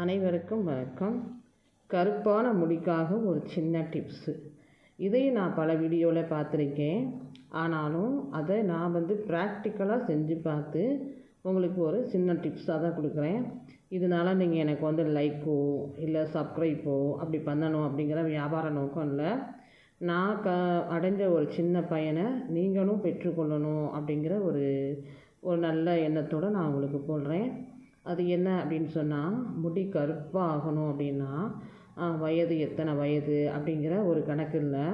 அனைவருக்கும் வணக்கம். கருப்பான முடிக்காக ஒரு சின்ன டிப்ஸு. இதையும் நான் பல வீடியோவில் பார்த்துருக்கேன். ஆனாலும் அதை நான் ப்ராக்டிக்கலாக செஞ்சு பார்த்து உங்களுக்கு ஒரு சின்ன டிப்ஸாக தான் கொடுக்குறேன். இதனால் நீங்கள் எனக்கு லைக்கோ இல்லை சப்ஸ்கிரைப்போ அப்படி பண்ணணும் அப்படிங்கிற வியாபார நோக்கம் இல்லை. நான் அடைஞ்ச ஒரு சின்ன பயனை நீங்களும் பெற்றுக்கொள்ளணும் அப்படிங்கிற ஒரு நல்ல எண்ணத்தோடு நான் உங்களுக்கு போடுறேன். அது என்ன அப்படின்னு சொன்னால், முடி கருப்பாக ஆகணும் அப்படின்னா வயது எத்தனை வயது அப்படிங்கிற ஒரு கணக்கு இல்லை.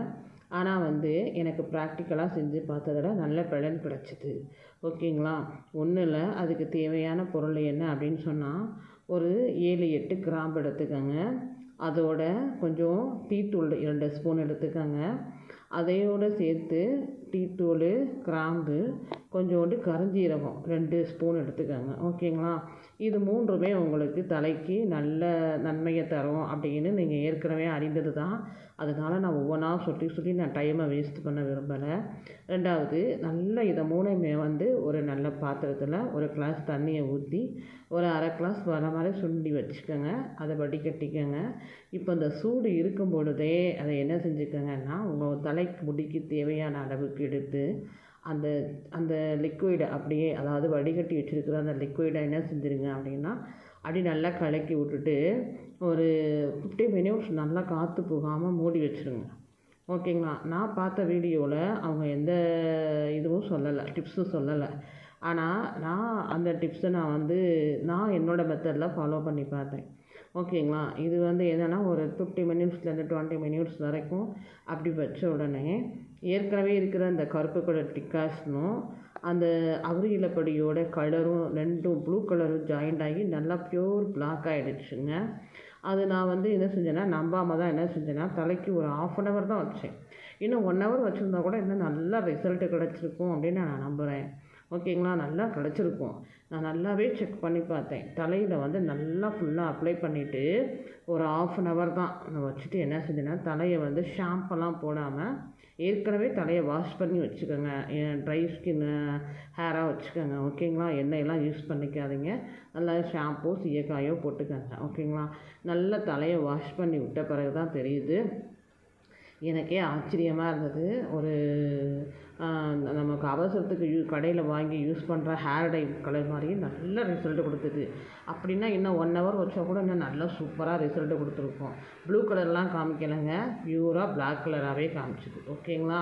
ஆனால் எனக்கு ப்ராக்டிக்கலாக செஞ்சு பார்த்ததில் நல்ல பலன் கிடச்சிது. ஓகேங்களா? ஒன்றும் இல்லை, அதுக்கு தேவையான பொருள் என்ன அப்படின்னு சொன்னால், ஒரு 7-8 கிராம்பு எடுத்துக்கோங்க. அதோட கொஞ்சம் டீத்தூள் 2 ஸ்பூன் எடுத்துக்கோங்க. அதையோடு சேர்த்து டீத்தூள், கிராம்பு, கொஞ்சோண்டு கருஞ்சீரகம் 2 ஸ்பூன் எடுத்துக்கோங்க. ஓகேங்களா? இது 3மே உங்களுக்கு தலைக்கு நல்ல நன்மையை தரும் அப்படின்னு நீங்கள் ஏற்கனவே அறிந்தது தான். அதனால் நான் ஒவ்வொன்றா சொல்லி நான் டைமை வேஸ்ட் பண்ண விரும்பலை. 2வது, நல்ல இதை 3மே ஒரு நல்ல பாத்திரத்தில் ஒரு கிளாஸ் தண்ணியை ஊற்றி ஒரு அரை கிளாஸ் வர மாதிரி சுண்டி வச்சுக்கோங்க. அதை வடிகட்டிக்கோங்க. இப்போ இந்த சூடு இருக்கும் பொழுதே அதை என்ன செஞ்சுக்கோங்கன்னா, உங்கள் தலைக்கு முடிக்கு தேவையான அளவுக்கு எடுத்து அந்த அந்த லிக்விடை அப்படியே, அதாவது வடிகட்டி வச்சுருக்கிற அந்த லிக்விடை என்ன செஞ்சுருங்க அப்படின்னா, அப்படி நல்லா கலக்கி விட்டுட்டு ஒரு 50 மினிட்ஸ் நல்லா காற்று போகாமல் மூடி வச்சுருங்க. ஓகேங்களா? நான் பார்த்த வீடியோவில் அவங்க எந்த இதுவும் சொல்லலை, டிப்ஸும் சொல்லலை. ஆனால் நான் அந்த டிப்ஸை நான் என்னோடய மெத்தடில் ஃபாலோ பண்ணி பார்த்தேன். ஓகேங்களா? இது என்னென்னா ஒரு 50 மினிட்ஸ்லேருந்து 20 மினிட்ஸ் வரைக்கும் அப்படி வச்ச உடனே ஏற்கனவே இருக்கிற அந்த கருப்பு கலர் டிக்காஷனும் அந்த அவுரியிலப்படியோட கலரும் 2 ப்ளூ கலரும் ஜாயிண்ட் ஆகி நல்லா ப்யூர் பிளாக் ஆகிடுச்சுங்க. அது நான் என்ன செஞ்சேன்னா, நம்பாமல் தான் என்ன செஞ்சேன்னா, தலைக்கு ஒரு 1/2 hour தான் வச்சேன். இன்னும் 1 hour வச்சுருந்தா கூட இன்னும் நல்லா ரிசல்ட்டு கிடச்சிருக்கும் அப்படின்னு நான் நம்புகிறேன். ஓகேங்களா? நல்லா கிடச்சிருக்கும். நான் நல்லாவே செக் பண்ணி பார்த்தேன். தலையில் நல்லா ஃபுல்லாக அப்ளை பண்ணிவிட்டு ஒரு 1/2 hour தான் நான் வச்சுட்டு என்ன செஞ்சேன்னா, தலையை ஷாம்பெல்லாம் போடாமல் ஏற்கனவே தலையை வாஷ் பண்ணி வச்சுக்கோங்க. ட்ரை ஸ்கின் ஹேராக வச்சுக்கோங்க. ஓகேங்களா? எண்ணெயெல்லாம் யூஸ் பண்ணிக்காதீங்க. நல்லா ஷாம்போ சீயக்காயோ போட்டுக்கோங்க. ஓகேங்களா? நல்லா தலையை வாஷ் பண்ணி விட்ட பிறகு தான் தெரியுது, எனக்கே ஆச்சரியமாக இருந்தது. ஒரு நமக்கு அவசரத்துக்கு கடையில் வாங்கி யூஸ் பண்ணுற ஹேர் டை கலர் மாதிரியே நல்ல ரிசல்ட்டு கொடுத்தது. அப்படின்னா இன்னும் 1 hour வச்சா கூட இன்னும் நல்லா சூப்பராக ரிசல்ட்டு கொடுத்துருக்கோம். ப்ளூ கலர்லாம் காமிக்கலைங்க, பியூராக பிளாக் கலராகவே காமிச்சிது. ஓகேங்களா?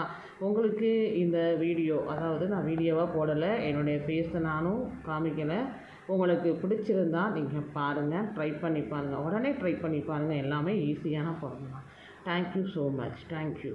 உங்களுக்கு இந்த வீடியோ, அதாவது நான் வீடியோவாக போடலை, என்னுடைய ஃபேஸை நானும் காமிக்கலை. உங்களுக்கு பிடிச்சிருந்தா நீங்கள் பாருங்கள், ட்ரை பண்ணி பாருங்கள். உடனே ட்ரை பண்ணி பாருங்கள். எல்லாமே ஈஸியான பொருள் தான். Thank you so much. தேங்க்யூ.